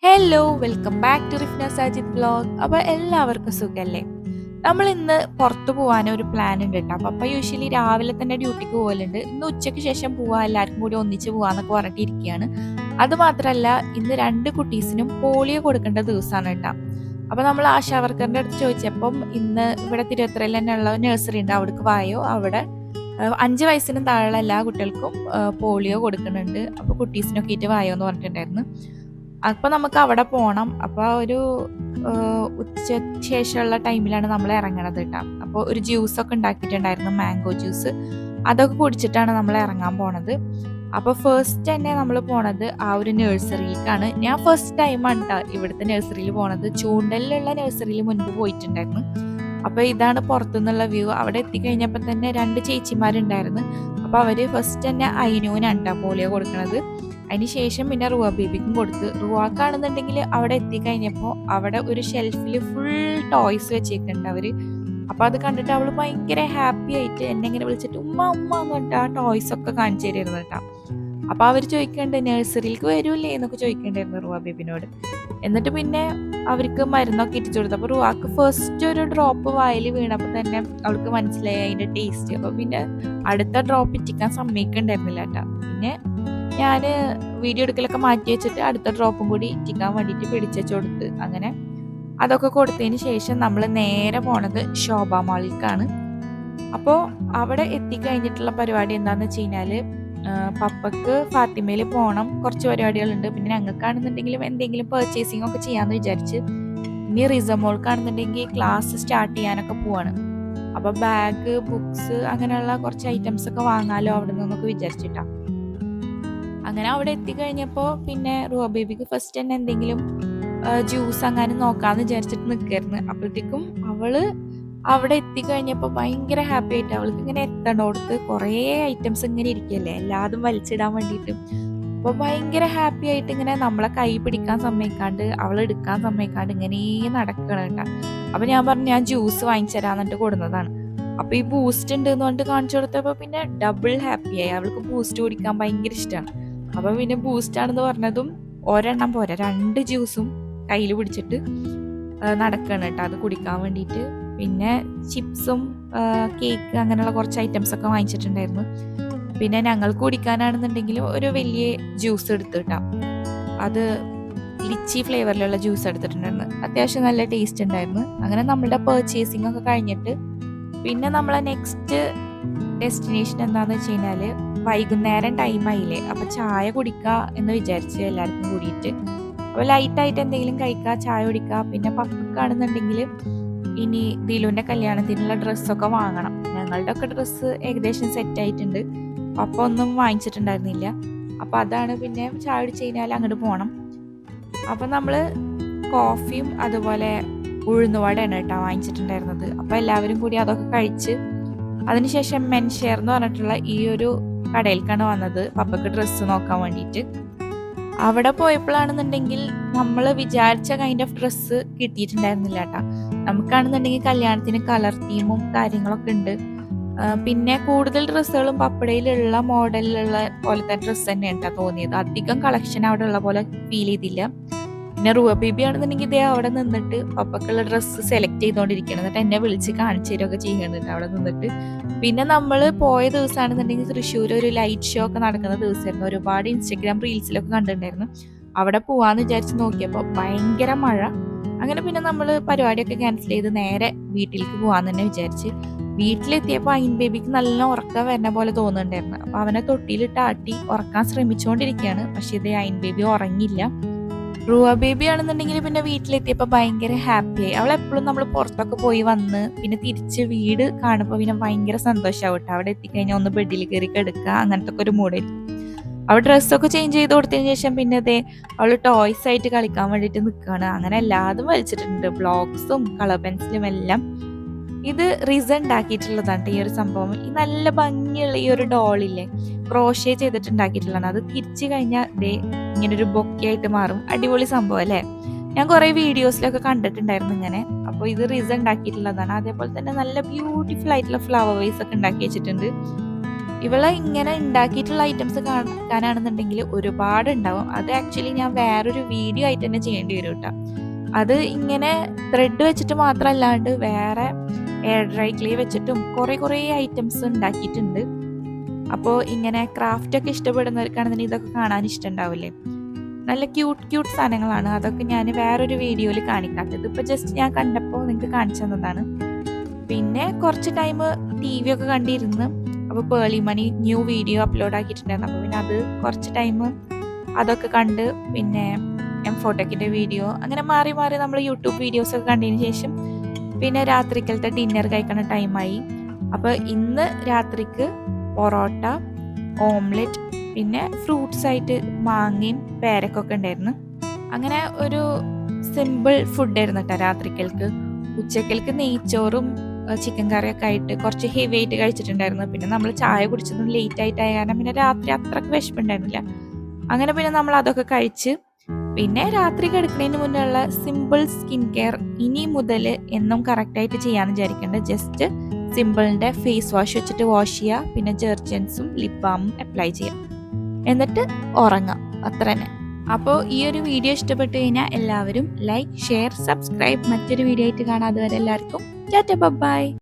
Hello welcome back to Rifna Sajid vlog. അപ്പോൾ എല്ലാവർക്കും സുഖല്ലേ? നമ്മൾ ഇന്ന് പുറത്തു പോകാൻ ഒരു പ്ലാൻ ഉണ്ട് കേട്ടോ. പപ്പ യൂഷ്വലി രാവിലെ തന്നെ ഡ്യൂട്ടിക്ക് പോകലുണ്ട്. ഇന്ന് ഉച്ചയ്ക്ക് ശേഷം പോവാ, എല്ലാവർക്കും കൂടി ഒന്നിച്ച് പോവാന്നൊക്കെ പറഞ്ഞിട്ടിരിക്കുകയാണ്. അത് മാത്രമല്ല, ഇന്ന് 2 കുട്ടീസിനും പോളിയോ കൊടുക്കേണ്ട ദിവസമാണ് കേട്ടോ. അപ്പോൾ നമ്മൾ ആശാ വർക്കറിൻ്റെ അടുത്ത് ചോദിച്ചപ്പം ഇന്ന് ഇവിടെ തിരുവത്രയിൽ തന്നെയുള്ള നഴ്സറി ഉണ്ട്, അവിടേക്ക് വായോ, അവിടെ 5 വയസ്സിനും താഴെയുള്ള എല്ലാ കുട്ടികൾക്കും പോളിയോ കൊടുക്കുന്നുണ്ട്. അപ്പോൾ കുട്ടീസിനൊക്കെ ആയിട്ട് വായോ എന്ന് പറഞ്ഞിട്ടുണ്ടായിരുന്നു. അപ്പോൾ നമുക്ക് അവിടെ പോകണം. അപ്പോൾ ഒരു ഉച്ച ശേഷമുള്ള ടൈമിലാണ് നമ്മൾ ഇറങ്ങണത് കേട്ടോ. അപ്പോൾ ഒരു ജ്യൂസൊക്കെ ഉണ്ടാക്കിയിട്ടുണ്ടായിരുന്നു, മാംഗോ ജ്യൂസ്. അതൊക്കെ കുടിച്ചിട്ടാണ് നമ്മൾ ഇറങ്ങാൻ പോണത്. അപ്പോൾ ഫസ്റ്റ് തന്നെ നമ്മൾ പോണത് ആ ഒരു നഴ്സറിയിലേക്കാണ്. ഞാൻ ഫസ്റ്റ് ടൈമാണ് കേട്ടോ ഇവിടുത്തെ നഴ്സറിയിൽ പോണത്. ചൂണ്ടലിലുള്ള നഴ്സറിയിൽ മുൻപ് പോയിട്ടുണ്ടായിരുന്നു. അപ്പോൾ ഇതാണ് പുറത്തുനിന്നുള്ള വ്യൂ. അവിടെ എത്തിക്കഴിഞ്ഞപ്പോൾ തന്നെ 2 ചേച്ചിമാരുണ്ടായിരുന്നു. അപ്പോൾ അവർ ഫസ്റ്റ് തന്നെ അയിനൂനാണ് കേട്ടോ പോളിയോ കൊടുക്കുന്നത്. അതിന് ശേഷം പിന്നെ റുവ ബേബിക്കും കൊടുത്ത്. റുവാക്കാണെന്നുണ്ടെങ്കിൽ അവിടെ എത്തിക്കഴിഞ്ഞപ്പോൾ അവിടെ ഒരു ഷെൽഫിൽ ഫുൾ ടോയ്സ് വെച്ചേക്കുന്നുണ്ട് അവർ. അപ്പോൾ അത് കണ്ടിട്ട് അവൾ ഭയങ്കര ഹാപ്പി ആയിട്ട് എന്നെ ഇങ്ങനെ വിളിച്ചിട്ട് ഉമ്മ ഉമ്മ എന്ന് പറഞ്ഞിട്ട് ആ ടോയ്സ് ഒക്കെ കാണിച്ചു തരുന്നു കേട്ടോ. അപ്പോൾ അവർ ചോദിക്കണ്ട് നഴ്സറിയിലേക്ക് വരൂല്ലേ എന്നൊക്കെ ചോദിക്കണ്ടായിരുന്നു റുവ ബേബിനോട്. എന്നിട്ട് പിന്നെ അവർക്ക് മരുന്നൊക്കെ ഇട്ടിച്ചു കൊടുത്തു. അപ്പോൾ റുവാക്ക് ഫസ്റ്റ് ഒരു ഡ്രോപ്പ് വായിൽ വീണപ്പോൾ തന്നെ അവൾക്ക് മനസ്സിലായി അതിൻ്റെ ടേസ്റ്റ്. അപ്പോൾ പിന്നെ അടുത്ത ഡ്രോപ്പ് ഇറ്റിക്കാൻ സമ്മതിക്കണ്ടായിരുന്നില്ല കേട്ടോ. പിന്നെ ഞാൻ വീഡിയോ എടുക്കലൊക്കെ മാറ്റി വെച്ചിട്ട് അടുത്ത ഡ്രോപ്പും കൂടി ഇറ്റിക്കാൻ വേണ്ടിയിട്ട് പിടിച്ചു കൊടുത്ത്. അങ്ങനെ അതൊക്കെ കൊടുത്തതിന് ശേഷം നമ്മൾ നേരെ പോണത് ശോഭ മാളിലേക്കാണ്. അപ്പോൾ അവിടെ എത്തിക്കഴിഞ്ഞിട്ടുള്ള പരിപാടി എന്താണെന്ന് വെച്ച് കഴിഞ്ഞാൽ, പപ്പക്ക് ഫാത്തിമയിൽ പോകണം, കുറച്ച് പരിപാടികളുണ്ട്. പിന്നെ ഞങ്ങൾക്കാണെന്നുണ്ടെങ്കിലും എന്തെങ്കിലും പർച്ചേസിങ് ഒക്കെ ചെയ്യാമെന്ന് വിചാരിച്ച്. ഇനി റിസമോൾക്കാണെന്നുണ്ടെങ്കിൽ ക്ലാസ് സ്റ്റാർട്ട് ചെയ്യാനൊക്കെ പോവാണ്. അപ്പോൾ ബാഗ്, ബുക്സ് അങ്ങനെയുള്ള കുറച്ച് ഐറ്റംസ് ഒക്കെ വാങ്ങാലോ അവിടെ നിന്നൊക്കെ വിചാരിച്ചിട്ടാണ്. അങ്ങനെ അവിടെ എത്തിക്കഴിഞ്ഞപ്പോൾ പിന്നെ റുവ ബേബിക്ക് ഫസ്റ്റ് തന്നെ എന്തെങ്കിലും ജ്യൂസ് അങ്ങനെ നോക്കാമെന്ന് വിചാരിച്ചിട്ട് നിൽക്കായിരുന്നു. അപ്പോഴത്തേക്കും അവള് അവിടെ എത്തിക്കഴിഞ്ഞപ്പോൾ ഭയങ്കര ഹാപ്പി ആയിട്ട് അവൾക്ക് ഇങ്ങനെ എത്തണോടത്ത് കുറേ ഐറ്റംസ് ഇങ്ങനെ ഇരിക്കുകയല്ലേ, എല്ലാതും വലിച്ചിടാൻ വേണ്ടിയിട്ട്. അപ്പോൾ ഭയങ്കര ഹാപ്പി ആയിട്ട് ഇങ്ങനെ നമ്മളെ കൈ പിടിക്കാൻ സമ്മതിക്കാണ്ട് അവൾ എടുക്കാൻ സമ്മതിക്കാണ്ട് ഇങ്ങനെ നടക്കണം കേട്ടോ. അപ്പോൾ ഞാൻ പറഞ്ഞു ഞാൻ ജ്യൂസ് വാങ്ങിച്ചു തരാന്നിട്ട് കൊടുന്നതാണ്. അപ്പോൾ ഈ ബൂസ്റ്റ് ഉണ്ട് എന്ന് പറഞ്ഞിട്ട് കാണിച്ചു കൊടുത്തപ്പോൾ പിന്നെ ഡബിൾ ഹാപ്പിയായി. അവൾക്ക് ബൂസ്റ്റ് കുടിക്കാൻ ഭയങ്കര ഇഷ്ടമാണ്. അപ്പോൾ പിന്നെ ബൂസ്റ്റാണെന്ന് പറഞ്ഞതും ഒരെണ്ണം പോരാ, 2 ജ്യൂസും കയ്യിൽ പിടിച്ചിട്ട് നടക്കണം കേട്ടോ അത് കുടിക്കാൻ വേണ്ടിയിട്ട്. പിന്നെ ചിപ്സും കേക്ക് അങ്ങനെയുള്ള കുറച്ച് ഐറ്റംസ് ഒക്കെ വാങ്ങിച്ചിട്ടുണ്ടായിരുന്നു. പിന്നെ ഞങ്ങൾക്ക് കുടിക്കാനാണെന്നുണ്ടെങ്കിലും ഒരു വലിയ ജ്യൂസ് എടുത്ത് കിട്ടാം. അത് ലിച്ചി ഫ്ലേവറിലുള്ള ജ്യൂസ് എടുത്തിട്ടുണ്ടായിരുന്നു. അത്യാവശ്യം നല്ല ടേസ്റ്റ് ഉണ്ടായിരുന്നു. അങ്ങനെ നമ്മളുടെ പർച്ചേസിംഗ് ഒക്കെ കഴിഞ്ഞിട്ട് പിന്നെ നമ്മളെ നെക്സ്റ്റ് ഡെസ്റ്റിനേഷൻ എന്താണെന്ന് വെച്ച് കഴിഞ്ഞാൽ, വൈകുന്നേരം ടൈമായില്ലേ, അപ്പോൾ ചായ കുടിക്കുക എന്ന് വിചാരിച്ച് എല്ലാവർക്കും കൂടിയിട്ട്. അപ്പോൾ ലൈറ്റായിട്ട് എന്തെങ്കിലും കഴിക്കുക, ചായ കുടിക്കുക. പിന്നെ പപ്പക്കാണെന്നുണ്ടെങ്കിൽ ഇനി ദിലുവിൻ്റെ കല്യാണത്തിനുള്ള ഡ്രസ്സൊക്കെ വാങ്ങണം. ഞങ്ങളുടെ ഒക്കെ ഡ്രസ്സ് ഏകദേശം സെറ്റ് ആയിട്ടുണ്ട്. പപ്പ ഒന്നും വാങ്ങിച്ചിട്ടുണ്ടായിരുന്നില്ല. അപ്പോൾ അതാണ് പിന്നെ ചായ കുടിച്ച് കഴിഞ്ഞാൽ അങ്ങോട്ട് പോകണം. അപ്പോൾ നമ്മൾ കോഫിയും അതുപോലെ ഉഴുന്നുവടയാണ് കേട്ടോ വാങ്ങിച്ചിട്ടുണ്ടായിരുന്നത്. അപ്പോൾ എല്ലാവരും കൂടി അതൊക്കെ കഴിച്ച് അതിനുശേഷം മെൻഷെയർ എന്ന് പറഞ്ഞിട്ടുള്ള ഈ ഒരു കടയിലേക്കാണ് വന്നത് പപ്പക്ക് ഡ്രസ്സ് നോക്കാൻ വേണ്ടിയിട്ട്. അവിടെ പോയപ്പോഴാണെന്നുണ്ടെങ്കിൽ നമ്മൾ വിചാരിച്ച കൈൻഡ് ഓഫ് ഡ്രസ്സ് കിട്ടിയിട്ടുണ്ടായിരുന്നില്ല കേട്ടോ. നമുക്കാണെന്നുണ്ടെങ്കിൽ കല്യാണത്തിന് കളർ തീമും കാര്യങ്ങളൊക്കെ ഉണ്ട്. പിന്നെ കൂടുതൽ ഡ്രസ്സുകളും പപ്പടയിലുള്ള മോഡലിലുള്ള പോലത്തെ ഡ്രസ്സ് തന്നെയാണ് കേട്ടോ തോന്നിയത്. അധികം കളക്ഷൻ അവിടെ ഉള്ള പോലെ ഫീൽ ചെയ്തില്ല. പിന്നെ റുവ ബേബി ആണെന്നുണ്ടെങ്കിൽ ഇതേ അവിടെ നിന്നിട്ട് പപ്പക്കുള്ള ഡ്രസ്സ് സെലക്ട് ചെയ്തുകൊണ്ടിരിക്കണം. എന്നിട്ട് എന്നെ വിളിച്ച് കാണിച്ചു തരുമൊക്കെ ചെയ്യുന്നുണ്ട് അവിടെ നിന്നിട്ട്. പിന്നെ നമ്മൾ പോയ ദിവസമാണെന്നുണ്ടെങ്കിൽ തൃശ്ശൂർ ഒരു ലൈറ്റ് ഷോ ഒക്കെ നടക്കുന്ന ദിവസമായിരുന്നു. ഒരുപാട് ഇൻസ്റ്റഗ്രാം റീൽസിലൊക്കെ കണ്ടിട്ടുണ്ടായിരുന്നു. അവിടെ പോവാന്ന് വിചാരിച്ച് നോക്കിയപ്പോൾ ഭയങ്കര മഴ. അങ്ങനെ പിന്നെ നമ്മൾ പരിപാടിയൊക്കെ ക്യാൻസൽ ചെയ്ത് നേരെ വീട്ടിലേക്ക് പോകാമെന്ന് തന്നെ വിചാരിച്ച്. വീട്ടിലെത്തിയപ്പോൾ അയിൻ ബേബിക്ക് നല്ല ഉറക്കം വരുന്ന പോലെ തോന്നുന്നുണ്ടായിരുന്നു. അപ്പോൾ അവനെ തൊട്ടിയിലിട്ട് ആട്ടി ഉറക്കാൻ ശ്രമിച്ചുകൊണ്ടിരിക്കുകയാണ്. പക്ഷേ ഇതേ അയിൻ ബേബി ഉറങ്ങില്ല. റുവ ബേബി ആണെന്നുണ്ടെങ്കിൽ പിന്നെ വീട്ടിലെത്തിയപ്പോൾ ഭയങ്കര ഹാപ്പിയായി. അവളെപ്പോഴും നമ്മൾ പുറത്തൊക്കെ പോയി വന്ന് പിന്നെ തിരിച്ച് വീട് കാണുമ്പോൾ പിന്നെ ഭയങ്കര സന്തോഷമാവും കേട്ടോ. അവിടെ എത്തിക്കഴിഞ്ഞാൽ ഒന്ന് ബെഡിൽ കയറി കിടക്കുക, അങ്ങനത്തെ ഒക്കെ ഒരു മൂഡായിരിക്കും. അവൾ ഡ്രസ്സൊക്കെ ചേഞ്ച് ചെയ്ത് കൊടുത്തതിന് ശേഷം പിന്നെ അതേ അവൾ ടോയ്സ് ആയിട്ട് കളിക്കാൻ വേണ്ടിയിട്ട് നിൽക്കുകയാണ്. അങ്ങനെ എല്ലാതും വലിച്ചിട്ടുണ്ട്, ബ്ലോക്സും കളർ പെൻസിലും എല്ലാം. ഇത് റിസ ഉണ്ടാക്കിയിട്ടുള്ളതാണ് ഈ ഒരു സംഭവം. ഈ നല്ല ഭംഗിയുള്ള ഈ ഒരു ഡോളില്ലേ, ക്രോഷേ ചെയ്തിട്ടുണ്ടാക്കിയിട്ടുള്ളതാണ്. അത് തിരിച്ചു കഴിഞ്ഞാൽ ദേ ഇങ്ങനൊരു ബൊക്കെയായിട്ട് മാറും. അടിപൊളി സംഭവം അല്ലേ? ഞാൻ കുറേ വീഡിയോസിലൊക്കെ കണ്ടിട്ടുണ്ടായിരുന്നു ഇങ്ങനെ. അപ്പോൾ ഇത് റിസ ഉണ്ടാക്കിയിട്ടുള്ളതാണ്. അതേപോലെ തന്നെ നല്ല ബ്യൂട്ടിഫുൾ ആയിട്ടുള്ള ഫ്ലവർ വേസ് ഒക്കെ ഉണ്ടാക്കി വെച്ചിട്ടുണ്ട്. ഇവളെ ഇങ്ങനെ ഉണ്ടാക്കിയിട്ടുള്ള ഐറ്റംസ് കാണാനാണെന്നുണ്ടെങ്കിൽ ഒരുപാട് ഉണ്ടാവും. അത് ആക്ച്വലി ഞാൻ വേറൊരു വീഡിയോ ആയിട്ട് തന്നെ ചെയ്യേണ്ടി വരും കേട്ടോ. അത് ഇങ്ങനെ ത്രെഡ് വെച്ചിട്ട് മാത്രമല്ലാണ്ട് വേറെ എയർ ഡ്രൈ ക്ലേ വെച്ചിട്ടും കുറേ ഐറ്റംസ് ഉണ്ടാക്കിയിട്ടുണ്ട്. അപ്പോൾ ഇങ്ങനെ ക്രാഫ്റ്റ് ഒക്കെ ഇഷ്ടപ്പെടുന്നവർക്കാണെന്നുണ്ടെങ്കിൽ ഇതൊക്കെ കാണാൻ ഇഷ്ടമുണ്ടാവില്ലേ. നല്ല ക്യൂട്ട് സാധനങ്ങളാണ്. അതൊക്കെ ഞാൻ വേറൊരു വീഡിയോയിൽ കാണിക്കാത്തത്. ഇപ്പോൾ ജസ്റ്റ് ഞാൻ കണ്ടപ്പോൾ നിങ്ങൾക്ക് കാണിച്ചു തന്നതാണ്. പിന്നെ കുറച്ച് ടൈം TV ഒക്കെ കണ്ടിരുന്ന്, അപ്പോൾ പേളി മണി ന്യൂ വീഡിയോ അപ്ലോഡ് ആക്കിയിട്ടുണ്ടായിരുന്നു. അപ്പോൾ പിന്നെ അത് കുറച്ച് ടൈം അതൊക്കെ കണ്ട്, പിന്നെ M4ടെക്കിൻ്റെ വീഡിയോ അങ്ങനെ മാറി നമ്മൾ യൂട്യൂബ് വീഡിയോസൊക്കെ കണ്ടതിന് ശേഷം പിന്നെ രാത്രിക്കലത്തെ ഡിന്നർ കഴിക്കുന്ന ടൈമായി. അപ്പോൾ ഇന്ന് രാത്രിക്ക് പൊറോട്ട, ഓംലെറ്റ്, പിന്നെ ഫ്രൂട്ട്സ് ആയിട്ട് മാങ്ങയും പേരക്കൊക്കെ ഉണ്ടായിരുന്നു. അങ്ങനെ ഒരു സിമ്പിൾ ഫുഡായിരുന്നു കേട്ടോ രാത്രിക്കൽക്ക്. ഉച്ചക്കൽക്ക് നെയ്ച്ചോറും ചിക്കൻ കറിയൊക്കെ ആയിട്ട് കുറച്ച് ഹെവി ആയിട്ട് കഴിച്ചിട്ടുണ്ടായിരുന്നു. പിന്നെ നമ്മൾ ചായ കുടിച്ചതും ലേറ്റ് ആയിട്ടായ കാരണം പിന്നെ രാത്രി അത്രക്ക് വിശപ്പുണ്ടായിരുന്നില്ല. അങ്ങനെ പിന്നെ നമ്മൾ അതൊക്കെ കഴിച്ച് പിന്നെ രാത്രി കിടക്കുന്നതിന് മുന്നേ ഉള്ള സിമ്പിൾ സ്കിൻ കെയർ ഇനി മുതൽ എന്നും കറക്റ്റായിട്ട് ചെയ്യാമെന്ന് വിചാരിക്കേണ്ടത്. ജസ്റ്റ് സിമ്പിളിൻ്റെ ഫേസ് വാഷ് വെച്ചിട്ട് വാഷ് ചെയ്യുക, പിന്നെ ജെർജൻസും ലിപ് ബാമും അപ്ലൈ ചെയ്യാം, എന്നിട്ട് ഉറങ്ങാം, അത്ര തന്നെ. അപ്പോൾ ഈ ഒരു വീഡിയോ ഇഷ്ടപ്പെട്ടു കഴിഞ്ഞാൽ എല്ലാവരും ലൈക്ക്, ഷെയർ, സബ്സ്ക്രൈബ്. മറ്റൊരു വീഡിയോ ആയിട്ട് കാണാം. അതുവരെ എല്ലാവർക്കും ടാറ്റ, ബൈ.